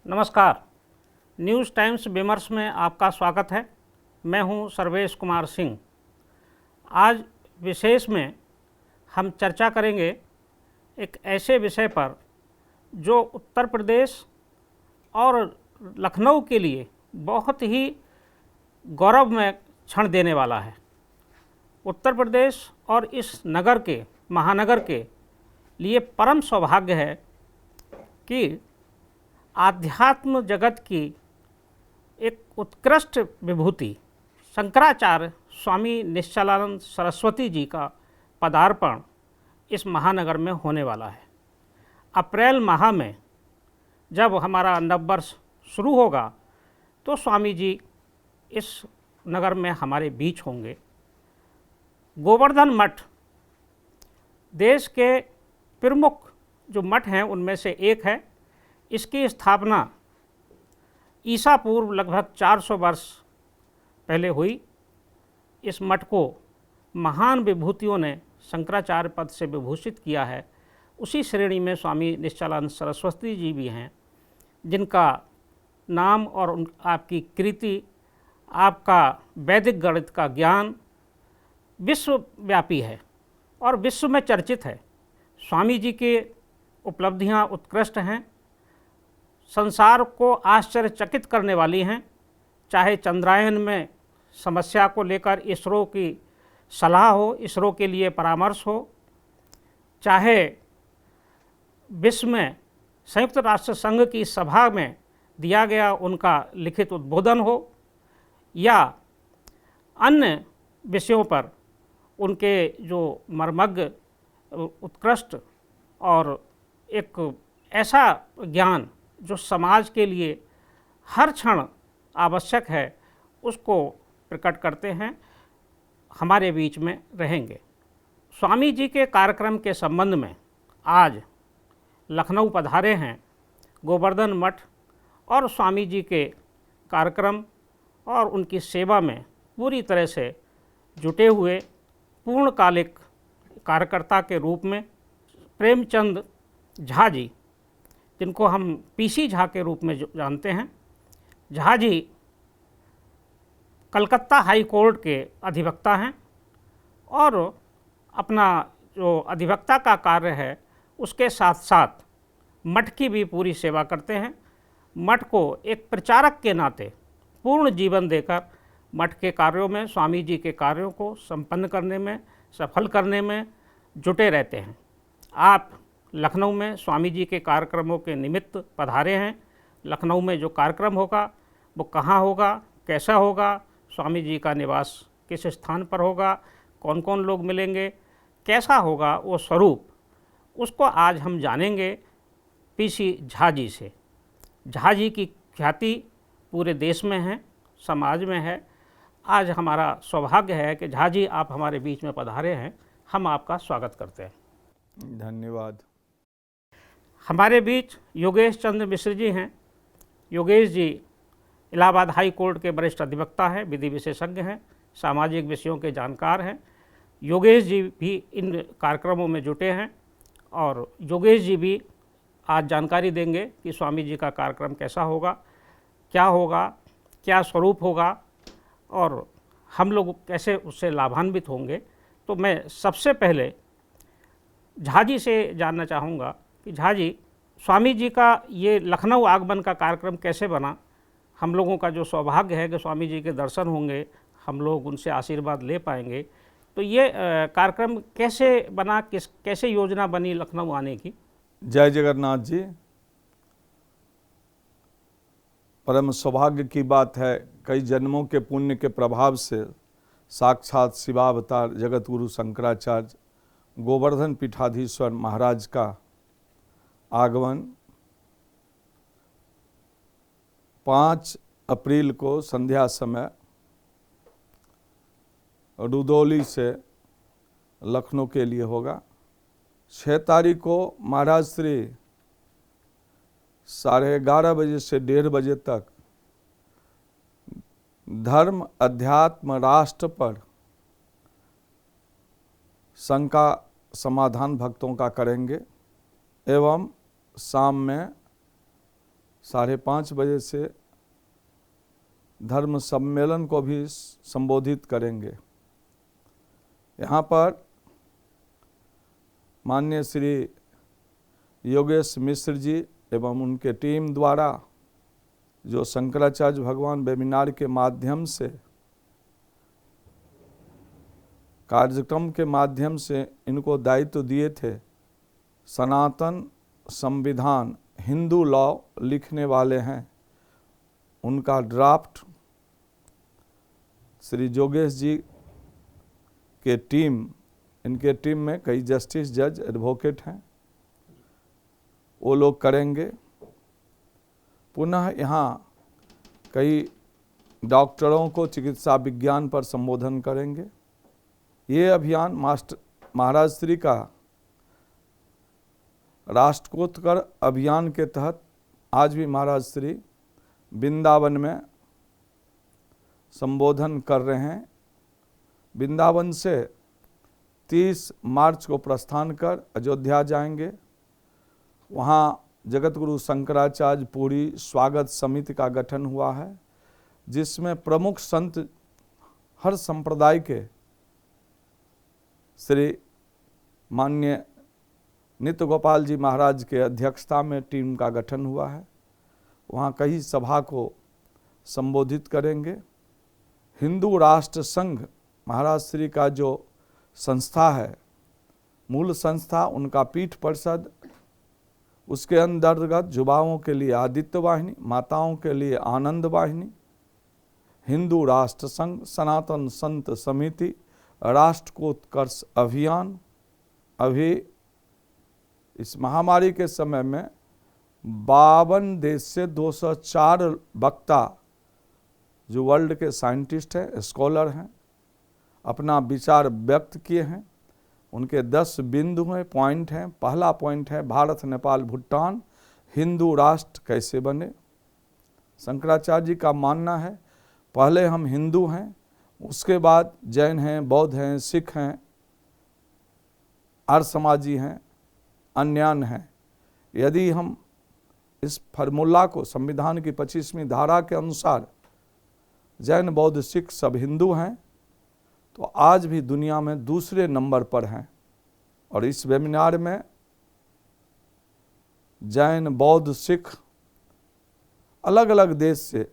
नमस्कार। News times विमर्श में आपका स्वागत है। मैं हूं सर्वेश कुमार सिंह। आज विशेष में हम चर्चा करेंगे एक ऐसे विषय पर जो उत्तर प्रदेश और लखनऊ के लिए बहुत ही गौरवमय क्षण देने वाला है। उत्तर प्रदेश और इस नगर के, महानगर के लिए परम सौभाग्य है कि आध्यात्म जगत की एक उत्कृष्ट विभूति शंकराचार्य स्वामी निश्चलानंद सरस्वती जी का पदार्पण इस महानगर में होने वाला है। अप्रैल माह में जब हमारा नववर्ष शुरू होगा तो स्वामी जी इस नगर में हमारे बीच होंगे। गोवर्धन मठ देश के प्रमुख जो मठ हैं उनमें से एक है। इसकी स्थापना ईसा पूर्व लगभग 400 वर्ष पहले हुई। इस मठ को महान विभूतियों ने शंकराचार्य पद से विभूषित किया है। उसी श्रेणी में स्वामी निश्चलानंद सरस्वती जी भी हैं, जिनका नाम और आपकी कृति, आपका वैदिक गणित का ज्ञान विश्वव्यापी है और विश्व में चर्चित है। स्वामी जी की उपलब्धियां उत्कृष्ट हैं, संसार को आश्चर्यचकित करने वाली हैं। चाहे चंद्रायन में समस्या को लेकर इसरो की सलाह हो, इसरो के लिए परामर्श हो, चाहे विश्व में संयुक्त राष्ट्र संघ की सभा में दिया गया उनका लिखित उद्बोधन हो, या अन्य विषयों पर उनके जो मर्मज्ञ, उत्कृष्ट और एक ऐसा ज्ञान जो समाज के लिए हर क्षण आवश्यक है, उसको प्रकट करते हैं, हमारे बीच में रहेंगे। स्वामी जी के कार्यक्रम के संबंध में आज लखनऊ पधारे हैं गोवर्धन मठ और स्वामी जी के कार्यक्रम और उनकी सेवा में पूरी तरह से जुटे हुए पूर्णकालिक कार्यकर्ता के रूप में प्रेमचंद झा जी, जिनको हम पीसी झा के रूप में जानते हैं। झा जी कलकत्ता हाई कोर्ट के अधिवक्ता हैं और अपना जो अधिवक्ता का कार्य है उसके साथ साथ मठ की भी पूरी सेवा करते हैं। मठ को एक प्रचारक के नाते पूर्ण जीवन देकर मठ के कार्यों में, स्वामी जी के कार्यों को संपन्न करने में, सफल करने में जुटे रहते हैं। आप लखनऊ में स्वामी जी के कार्यक्रमों के निमित्त पधारे हैं। लखनऊ में जो कार्यक्रम होगा वो कहाँ होगा, कैसा होगा, स्वामी जी का निवास किस स्थान पर होगा, कौन कौन लोग मिलेंगे, कैसा होगा वो स्वरूप, उसको आज हम जानेंगे पीसी झा जी से। झा जी की ख्याति पूरे देश में है, समाज में है। आज हमारा सौभाग्य है कि झा जी आप हमारे बीच में पधारे हैं। हम आपका स्वागत करते हैं। धन्यवाद। हमारे बीच योगेश चंद्र मिश्र जी हैं। योगेश जी इलाहाबाद हाई कोर्ट के वरिष्ठ अधिवक्ता हैं, विधि विशेषज्ञ हैं, सामाजिक विषयों के जानकार हैं। योगेश जी भी इन कार्यक्रमों में जुटे हैं और योगेश जी भी आज जानकारी देंगे कि स्वामी जी का कार्यक्रम कैसा होगा, क्या स्वरूप होगा और हम लोग कैसे उससे लाभान्वित होंगे। तो मैं सबसे पहले झा जी से जानना चाहूँगा कि झा जी, स्वामी जी का ये लखनऊ आगमन का कार्यक्रम कैसे बना? हम लोगों का जो सौभाग्य है कि स्वामी जी के दर्शन होंगे, हम लोग उनसे आशीर्वाद ले पाएंगे, तो ये कार्यक्रम कैसे बना, कैसे योजना बनी लखनऊ आने की? जय जगन्नाथ जी। परम सौभाग्य की बात है, कई जन्मों के पुण्य के प्रभाव से साक्षात शिवावतार जगत गुरु शंकराचार्य गोवर्धन पीठाधीश्वर महाराज का आगमन 5 अप्रैल को संध्या समय रुदौली से लखनऊ के लिए होगा। 6 तारीख को महाराज श्री 11:30 बजे से 1:30 बजे तक धर्म, अध्यात्म, राष्ट्र पर शंका समाधान भक्तों का करेंगे एवं शाम में 5:30 बजे से धर्म सम्मेलन को भी संबोधित करेंगे। यहाँ पर माननीय श्री योगेश मिश्र जी एवं उनके टीम द्वारा जो शंकराचार्य भगवान वेबिनार के माध्यम से, कार्यक्रम के माध्यम से इनको दायित्व दिए थे, सनातन संविधान हिंदू लॉ लिखने वाले हैं, उनका ड्राफ्ट श्री योगेश जी के टीम, इनके टीम में कई जस्टिस, जज, एडवोकेट हैं, वो लोग करेंगे। पुनः यहाँ कई डॉक्टरों को चिकित्सा विज्ञान पर संबोधन करेंगे। ये अभियान मास्टर महाराज श्री का राष्ट्रोत्तर अभियान के तहत आज भी महाराज श्री वृंदावन में संबोधन कर रहे हैं। वृंदावन से 30 मार्च को प्रस्थान कर अयोध्या जाएंगे। वहाँ जगतगुरु शंकराचार्य पुरी स्वागत समिति का गठन हुआ है, जिसमें प्रमुख संत हर संप्रदाय के श्री माननीय नित्य गोपाल जी महाराज के अध्यक्षता में टीम का गठन हुआ है। वहाँ कई सभा को संबोधित करेंगे। हिंदू राष्ट्र संघ महाराज श्री का जो संस्था है, मूल संस्था, उनका पीठ परिषद, उसके अंतर्गत युवाओं के लिए आदित्य वाहिनी, माताओं के लिए आनंद वाहिनी, हिंदू राष्ट्र संघ, सनातन संत समिति, राष्ट्रोत्कर्ष अभियान। अभी इस महामारी के समय में 52 देश से 204 वक्ता जो वर्ल्ड के साइंटिस्ट हैं, स्कॉलर हैं, अपना विचार व्यक्त किए हैं। उनके 10 बिंदु हैं, पॉइंट हैं। पहला पॉइंट है भारत, नेपाल, भूटान हिंदू राष्ट्र कैसे बने। शंकराचार्य जी का मानना है पहले हम हिंदू हैं, उसके बाद जैन हैं, बौद्ध हैं, सिख हैं, आर्य समाजी हैं, अन्यान हैं। यदि हम इस फार्मूला को संविधान की 25वीं धारा के अनुसार जैन, बौद्ध, सिख सब हिंदू हैं, तो आज भी दुनिया में दूसरे नंबर पर हैं। और इस वेबिनार में जैन, बौद्ध, सिख अलग अलग देश से,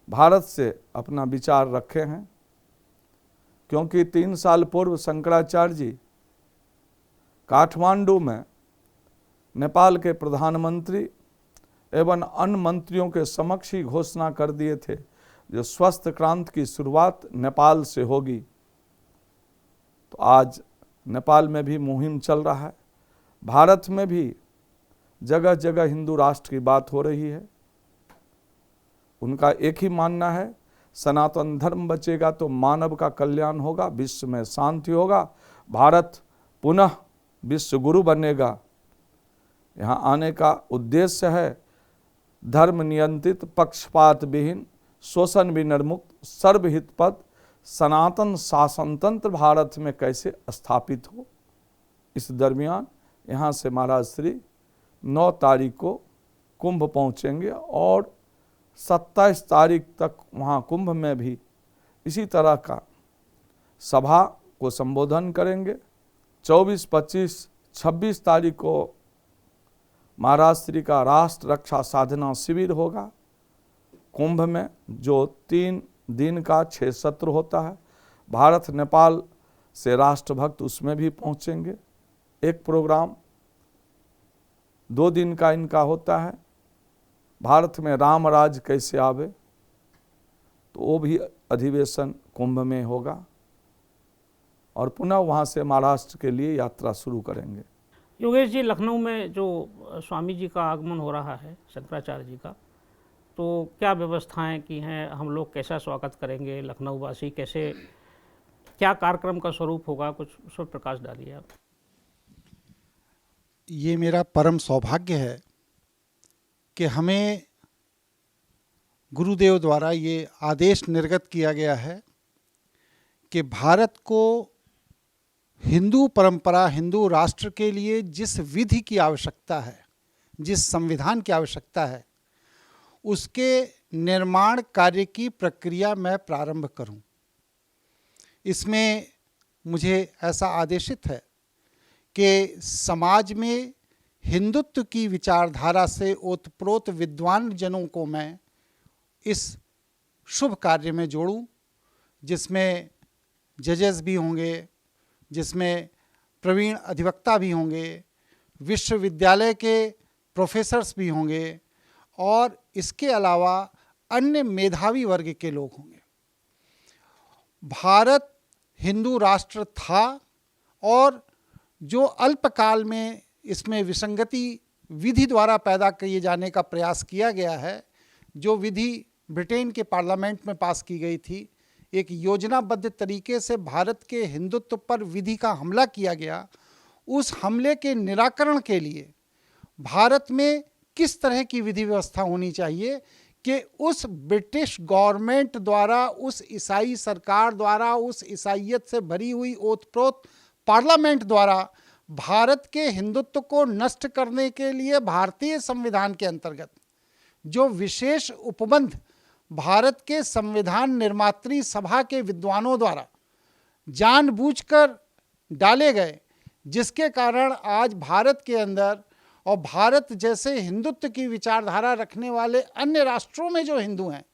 भारत से अपना विचार रखे हैं। क्योंकि 3 साल पूर्व शंकराचार्य जी काठमांडू में नेपाल के प्रधानमंत्री एवं अन्य मंत्रियों के समक्ष ही घोषणा कर दिए थे जो स्वस्थ क्रांति की शुरुआत नेपाल से होगी। तो आज नेपाल में भी मुहिम चल रहा है, भारत में भी जगह जगह हिंदू राष्ट्र की बात हो रही है। उनका एक ही मानना है, सनातन धर्म बचेगा तो मानव का कल्याण होगा, विश्व में शांति होगा, भारत पुनः विश्व गुरु बनेगा। यहाँ आने का उद्देश्य है धर्म नियंत्रित, पक्षपात विहीन, शोषण विनिर्मुक्त, सर्वहित पद, सनातन शासन तंत्र भारत में कैसे स्थापित हो। इस दरमियान यहाँ से महाराज श्री 9 तारीख को कुंभ पहुँचेंगे और 27 तारीख तक वहाँ कुंभ में भी इसी तरह का सभा को संबोधन करेंगे। 24, 25, 26 तारीख को महाराज श्री का राष्ट्र रक्षा साधना शिविर होगा कुंभ में, जो 3 दिन का 6 सत्र होता है। भारत नेपाल से राष्ट्रभक्त उसमें भी पहुंचेंगे। एक प्रोग्राम 2 दिन का इनका होता है, भारत में राम राज कैसे आवे, तो वो भी अधिवेशन कुंभ में होगा और पुनः वहाँ से महाराष्ट्र के लिए यात्रा शुरू करेंगे। योगेश जी, लखनऊ में जो स्वामी जी का आगमन हो रहा है, शंकराचार्य जी का, तो क्या व्यवस्थाएं की हैं, हम लोग कैसा स्वागत करेंगे, लखनऊ वासी कैसे, क्या कार्यक्रम का स्वरूप होगा, कुछ उस पर प्रकाश डालिए आप। ये मेरा परम सौभाग्य है कि हमें गुरुदेव द्वारा ये आदेश निर्गत किया गया है कि भारत को हिंदू परंपरा, हिंदू राष्ट्र के लिए जिस विधि की आवश्यकता है, जिस संविधान की आवश्यकता है, उसके निर्माण कार्य की प्रक्रिया मैं प्रारंभ करूं। इसमें मुझे ऐसा आदेशित है कि समाज में हिंदुत्व की विचारधारा से ओतप्रोत विद्वान जनों को मैं इस शुभ कार्य में जोड़ूं, जिसमें जजेस भी होंगे, जिसमें प्रवीण अधिवक्ता भी होंगे, विश्वविद्यालय के प्रोफेसर्स भी होंगे और इसके अलावा अन्य मेधावी वर्ग के लोग होंगे। भारत हिंदू राष्ट्र था और जो अल्पकाल में इसमें विसंगति विधि द्वारा पैदा किए जाने का प्रयास किया गया है, जो विधि ब्रिटेन के पार्लियामेंट में पास की गई थी, एक योजनाबद्ध तरीके से भारत के हिंदुत्व पर विधि का हमला किया गया। उस हमले के निराकरण के लिए भारत में किस तरह की विधि व्यवस्था होनी चाहिए कि उस ब्रिटिश गवर्नमेंट द्वारा, उस ईसाई सरकार द्वारा, उस ईसाइयत से भरी हुई ओतप्रोत पार्लियामेंट द्वारा भारत के हिंदुत्व को नष्ट करने के लिए भारतीय संविधान के अंतर्गत जो विशेष उपबंध भारत के संविधान निर्मात्री सभा के विद्वानों द्वारा जानबूझकर डाले गए, जिसके कारण आज भारत के अंदर और भारत जैसे हिंदुत्व की विचारधारा रखने वाले अन्य राष्ट्रों में जो हिंदू हैं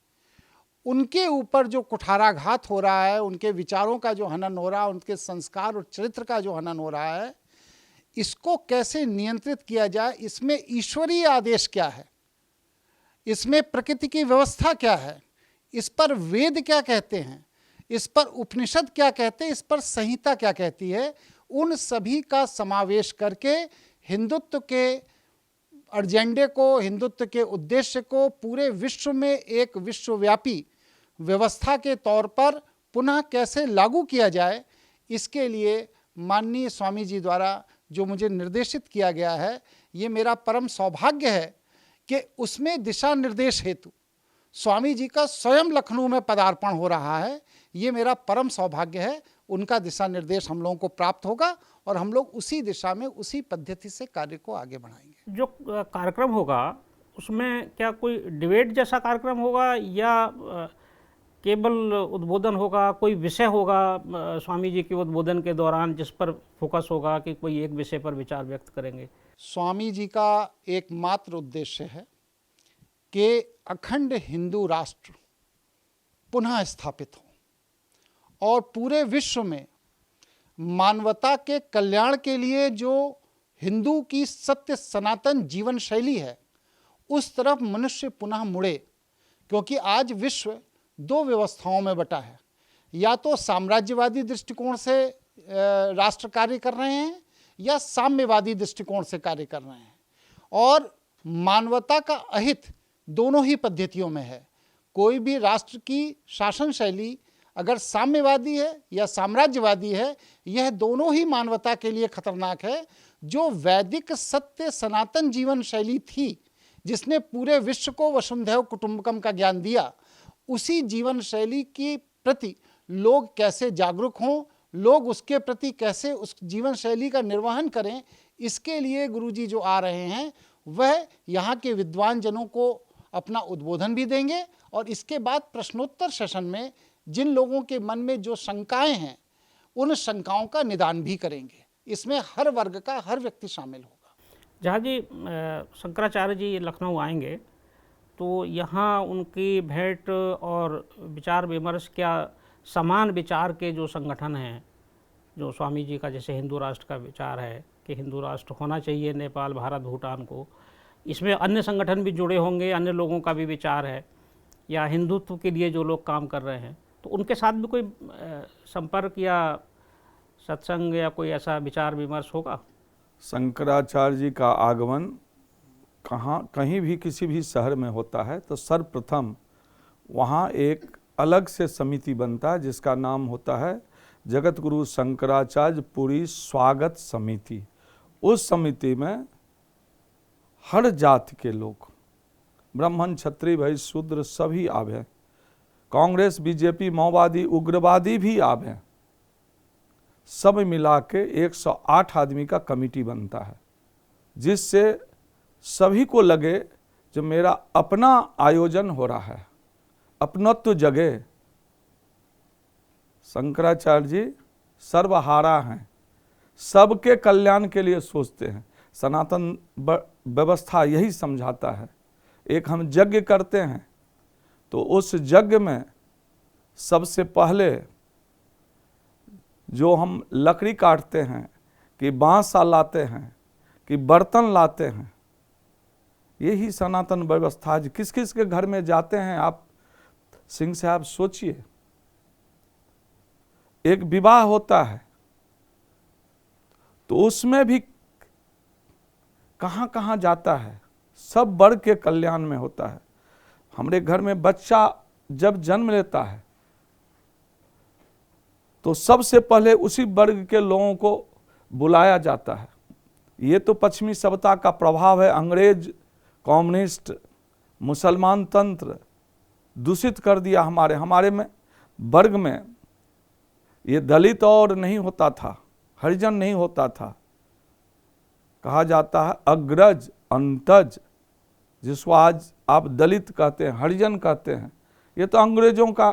उनके ऊपर जो कुठाराघात हो रहा है, उनके विचारों का जो हनन हो रहा है, उनके संस्कार और चरित्र का जो हनन हो रहा है, इसको कैसे नियंत्रित किया जाए, इसमें ईश्वरीय आदेश क्या है, इसमें प्रकृति की व्यवस्था क्या है, इस पर वेद क्या कहते हैं, इस पर उपनिषद क्या कहते हैं, इस पर संहिता क्या कहती है, उन सभी का समावेश करके हिंदुत्व के एजेंडे को, हिंदुत्व के उद्देश्य को पूरे विश्व में एक विश्वव्यापी व्यवस्था के तौर पर पुनः कैसे लागू किया जाए, इसके लिए माननीय स्वामी जी द्वारा जो मुझे निर्देशित किया गया है, ये मेरा परम सौभाग्य है कि उसमें दिशा निर्देश हेतु स्वामी जी का स्वयं लखनऊ में पदार्पण हो रहा है। ये मेरा परम सौभाग्य है। उनका दिशा निर्देश हम लोगों को प्राप्त होगा और हम लोग उसी दिशा में, उसी पद्धति से कार्य को आगे बढ़ाएंगे। जो कार्यक्रम होगा उसमें क्या कोई डिबेट जैसा कार्यक्रम होगा या केवल उद्बोधन होगा, कोई विषय होगा स्वामी जी के उद्बोधन के दौरान जिस पर फोकस होगा कि कोई एक विषय पर विचार व्यक्त करेंगे? स्वामी जी का एकमात्र उद्देश्य है कि अखंड हिंदू राष्ट्र पुनः स्थापित हो और पूरे विश्व में मानवता के कल्याण के लिए जो हिंदू की सत्य सनातन जीवन शैली है उस तरफ मनुष्य पुनः मुड़े, क्योंकि आज विश्व दो व्यवस्थाओं में बटा है। या तो साम्राज्यवादी दृष्टिकोण से राष्ट्र कार्य कर रहे हैं या साम्यवादी दृष्टिकोण से कार्य कर रहे हैं, और मानवता का अहित दोनों ही पद्धतियों में है। कोई भी राष्ट्र की शासन शैली अगर साम्यवादी है या साम्राज्यवादी है, यह दोनों ही मानवता के लिए खतरनाक है। जो वैदिक सत्य सनातन जीवन शैली थी, जिसने पूरे विश्व को वसुंधैव कुटुंबकम का ज्ञान दिया, उसी जीवन शैली के प्रति लोग कैसे जागरूक हों, लोग उसके प्रति कैसे उस जीवन शैली का निर्वहन करें, इसके लिए गुरुजी जो आ रहे हैं वह यहाँ के विद्वान जनों को अपना उद्बोधन भी देंगे और इसके बाद प्रश्नोत्तर सेशन में जिन लोगों के मन में जो शंकाएं हैं उन शंकाओं का निदान भी करेंगे। इसमें हर वर्ग का हर व्यक्ति शामिल होगा। जहाँ जी शंकराचार्य जी लखनऊ आएंगे तो यहाँ उनकी भेंट और विचार विमर्श, क्या समान विचार के जो संगठन हैं, जो स्वामी जी का जैसे हिंदू राष्ट्र का विचार है कि हिंदू राष्ट्र होना चाहिए नेपाल, भारत, भूटान को, इसमें अन्य संगठन भी जुड़े होंगे, अन्य लोगों का भी विचार है, या हिंदुत्व के लिए जो लोग काम कर रहे हैं, तो उनके साथ भी कोई संपर्क या सत्संग या कोई ऐसा विचार विमर्श होगा? शंकराचार्य जी का आगमन कहीं भी किसी भी शहर में होता है तो सर्वप्रथम वहाँ एक अलग से समिति बनता है जिसका नाम होता है जगत गुरु शंकराचार्य पुरी स्वागत समिति। उस समिति में हर जाति के लोग, ब्राह्मण, क्षत्रिय, वैश्य, शूद्र सभी आवे, कांग्रेस, बीजेपी, माओवादी, उग्रवादी भी आवे, सब मिला के 108 आदमी का कमेटी बनता है, जिससे सभी को लगे जो मेरा अपना आयोजन हो रहा है, अपनत्व जगह। शंकराचार्य जी सर्वहारा हैं, सबके कल्याण के लिए सोचते हैं। सनातन व्यवस्था यही समझाता है। एक हम यज्ञ करते हैं तो उस यज्ञ में सबसे पहले जो हम लकड़ी काटते हैं, कि बांस लाते हैं, कि बर्तन लाते हैं, यही सनातन व्यवस्था है। किस किस के घर में जाते हैं आप सिंह साहब सोचिए। एक विवाह होता है तो उसमें भी कहाँ कहाँ जाता है, सब वर्ग के कल्याण में होता है। हमारे घर में बच्चा जब जन्म लेता है तो सबसे पहले उसी वर्ग के लोगों को बुलाया जाता है। ये तो पश्चिमी सभ्यता का प्रभाव है। अंग्रेज, कम्युनिस्ट, मुसलमान तंत्र दूषित कर दिया हमारे में वर्ग में। ये दलित और नहीं होता था, हरिजन नहीं होता था। कहा जाता है अग्रज, अंतज, जिसको आज आप दलित कहते हैं, हरिजन कहते हैं। ये तो अंग्रेजों का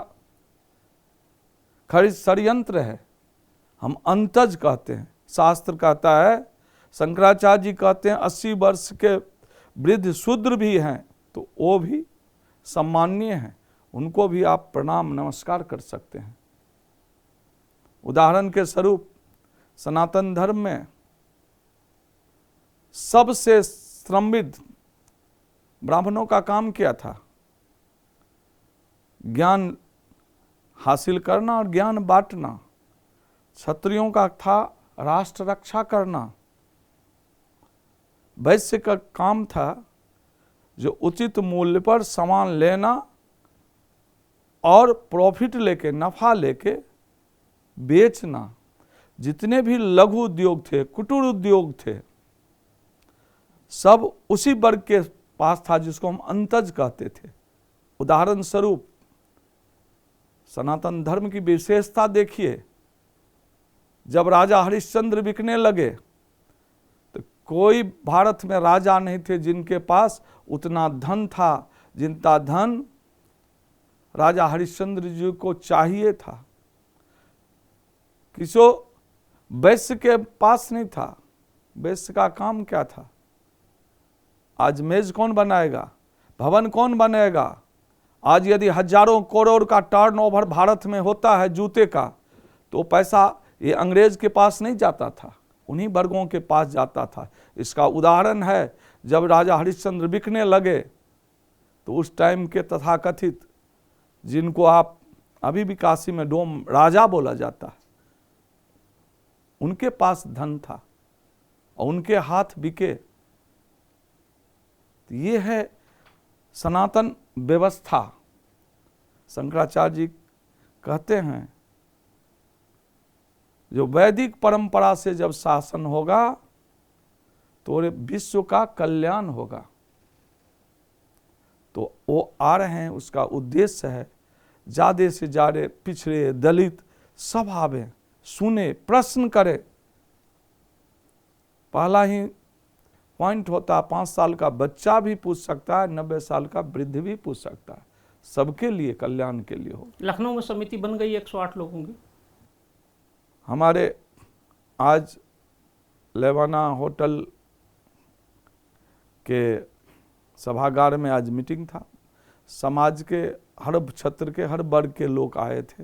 खरीद षड्यंत्र है। हम अंतज कहते हैं। शास्त्र कहता है, शंकराचार्य जी कहते हैं 80 वर्ष के वृद्ध शूद्र भी हैं तो वो भी सम्माननीय हैं, उनको भी आप प्रणाम नमस्कार कर सकते हैं। उदाहरण के स्वरूप सनातन धर्म में सबसे समृद्ध ब्राह्मणों का काम क्या था? ज्ञान हासिल करना और ज्ञान बांटना। क्षत्रियों का था राष्ट्र रक्षा करना। वैश्य का काम था जो उचित मूल्य पर सामान लेना और प्रॉफिट लेके, नफा लेके बेचना। जितने भी लघु उद्योग थे, कुटीर उद्योग थे, सब उसी वर्ग के पास था जिसको हम अंतज कहते थे। उदाहरण स्वरूप सनातन धर्म की विशेषता देखिए। जब राजा हरिश्चंद्र बिकने लगे तो कोई भारत में राजा नहीं थे जिनके पास उतना धन था जितना धन राजा हरिश्चंद्र जी को चाहिए था। किसी वैश्य के पास नहीं था। वैश्य का काम क्या था? आज मेज कौन बनाएगा, भवन कौन बनेगा? आज यदि हजारों करोड़ का टर्नओवर भारत में होता है जूते का, तो पैसा ये अंग्रेज के पास नहीं जाता था, उन्हीं वर्गों के पास जाता था। इसका उदाहरण है, जब राजा हरिश्चंद्र बिकने लगे तो उस टाइम के तथाकथित, जिनको आप अभी भी काशी में डोम राजा बोला जाता है, उनके पास धन था और उनके हाथ बिके। तो ये है सनातन व्यवस्था। शंकराचार्य जी कहते हैं जो वैदिक परंपरा से जब शासन होगा तो विश्व का कल्याण होगा। तो वो आ रहे हैं, उसका उद्देश्य है ज़्यादा से ज़्यादा पिछड़े, दलित सब आवे, सुने, प्रश्न करे। पहला ही पॉइंट होता है, 5 साल का बच्चा भी पूछ सकता है, 90 साल का वृद्ध भी पूछ सकता है। सबके लिए कल्याण के लिए हो। लखनऊ में समिति बन गई 108 लोगों की। हमारे आज लेवाना होटल के सभागार में आज मीटिंग था। समाज के हर क्षेत्र के, हर वर्ग के लोग आए थे।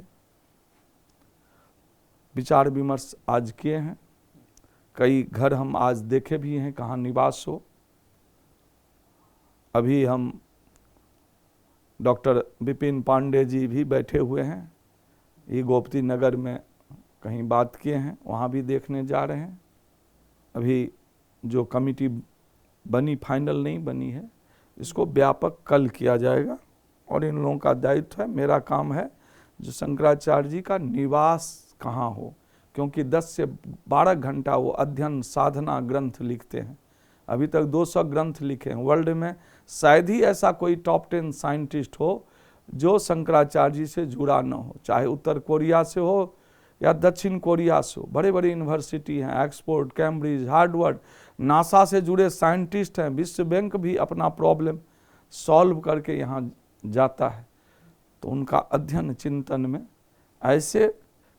विचार विमर्श आज किए हैं। कई घर हम आज देखे भी हैं कहाँ निवास हो। अभी हम डॉक्टर विपिन पांडे जी भी बैठे हुए हैं, ये गोमती नगर में कहीं बात किए हैं, वहाँ भी देखने जा रहे हैं। अभी जो कमिटी बनी, फाइनल नहीं बनी है, इसको व्यापक कल किया जाएगा और इन लोगों का दायित्व है। मेरा काम है जो शंकराचार्य जी का निवास कहाँ हो, क्योंकि 10 से 12 घंटा वो अध्ययन साधना ग्रंथ लिखते हैं। अभी तक 200 ग्रंथ लिखे हैं। वर्ल्ड में शायद ही ऐसा कोई टॉप 10 साइंटिस्ट हो जो शंकराचार्य जी से जुड़ा न हो, चाहे उत्तर कोरिया से हो या दक्षिण कोरिया से हो। बड़े बड़े यूनिवर्सिटी हैं, ऑक्सफोर्ड, कैम्ब्रिज, हार्वर्ड, नासा से जुड़े साइंटिस्ट हैं। विश्व बैंक भी अपना प्रॉब्लम सॉल्व करके यहाँ जाता है, तो उनका अध्ययन चिंतन में ऐसे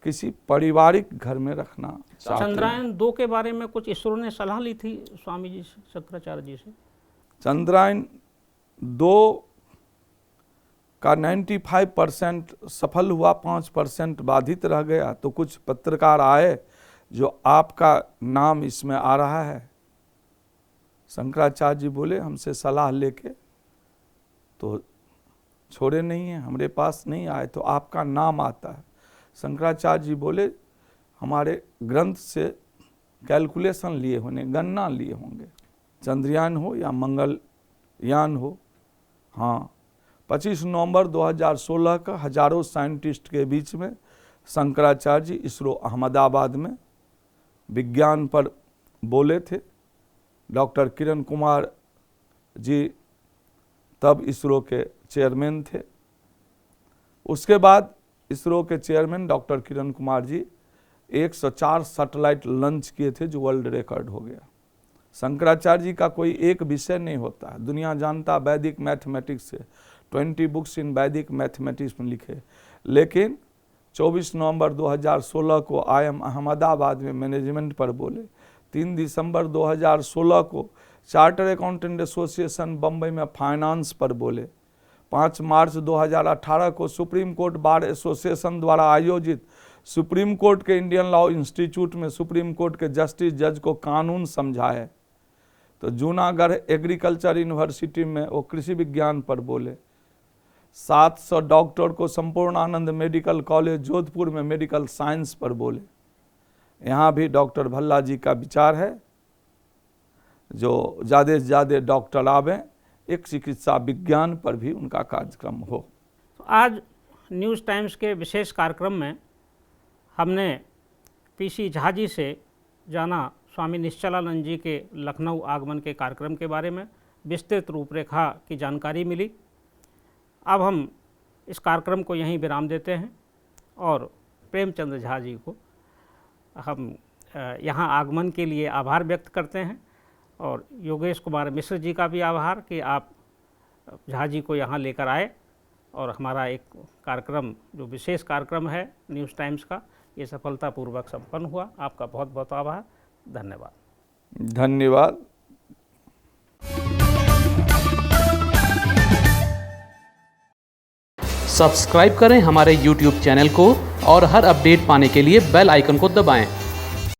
किसी पारिवारिक घर में रखना चाहते हैं। चंद्रायन 2 के बारे में कुछ इसरो ने सलाह ली थी स्वामी जी से, शंकराचार्य जी से? चंद्रायन 2 का 95% सफल हुआ, 5% बाधित रह गया। तो कुछ पत्रकार आए जो आपका नाम इसमें आ रहा है। शंकराचार्य जी बोले हमसे सलाह लेके तो छोड़े नहीं हैं, हमारे पास नहीं आए, तो आपका नाम आता है। शंकराचार्य जी बोले हमारे ग्रंथ से कैलकुलेशन लिए होंगे, गणना लिए होंगे, चंद्रयान हो या मंगलयान हो। हाँ, 25 नवंबर 2016 का हजारों साइंटिस्ट के बीच में शंकराचार्य जी इसरो अहमदाबाद में विज्ञान पर बोले थे। डॉक्टर किरण कुमार जी तब इसरो के चेयरमैन थे। उसके बाद इसरो के chairman doctor Kiran Kumar ji 104 satellite launch किए थे, जो वर्ल्ड रिकॉर्ड हो गया। शंकराचार्य जी का कोई एक विषय नहीं होता है, दुनिया जानता वैदिक मैथमेटिक्स से, 20 बुक्स इन वैदिक मैथमेटिक्स में लिखे। लेकिन 24 नवंबर 2016 को IIM अहमदाबाद में मैनेजमेंट पर बोले। 3 दिसंबर 2016 को चार्टर अकाउंटेंट एसोसिएशन बम्बई में फाइनेंस पर बोले। 5 मार्च 2018 को सुप्रीम कोर्ट बार एसोसिएशन द्वारा आयोजित सुप्रीम कोर्ट के इंडियन लॉ इंस्टीट्यूट में सुप्रीम कोर्ट के जस्टिस जज को कानून समझाए। तो जूनागढ़ एग्रीकल्चर यूनिवर्सिटी में वो कृषि विज्ञान पर बोले। 700 डॉक्टर को संपूर्णानंद मेडिकल कॉलेज जोधपुर में मेडिकल साइंस पर बोले। यहाँ भी डॉक्टर भल्ला जी का विचार है जो ज़्यादा से ज़्यादा डॉक्टर आवें, एक चिकित्सा विज्ञान पर भी उनका कार्यक्रम हो। तो आज न्यूज़ टाइम्स के विशेष कार्यक्रम में हमने PC झा जी से जाना स्वामी निश्चलानंद जी के लखनऊ आगमन के कार्यक्रम के बारे में, विस्तृत रूपरेखा की जानकारी मिली। अब हम इस कार्यक्रम को यहीं विराम देते हैं और प्रेमचंद झा जी को हम यहाँ आगमन के लिए आभार व्यक्त करते हैं, और योगेश कुमार मिश्र जी का भी आभार कि आप झा जी को यहाँ लेकर आए और हमारा एक कार्यक्रम, जो विशेष कार्यक्रम है न्यूज़ टाइम्स का, ये सफलतापूर्वक संपन्न हुआ। आपका बहुत बहुत आभार, धन्यवाद। धन्यवाद। सब्सक्राइब करें हमारे YouTube चैनल को और हर अपडेट पाने के लिए बेल आइकन को दबाएं।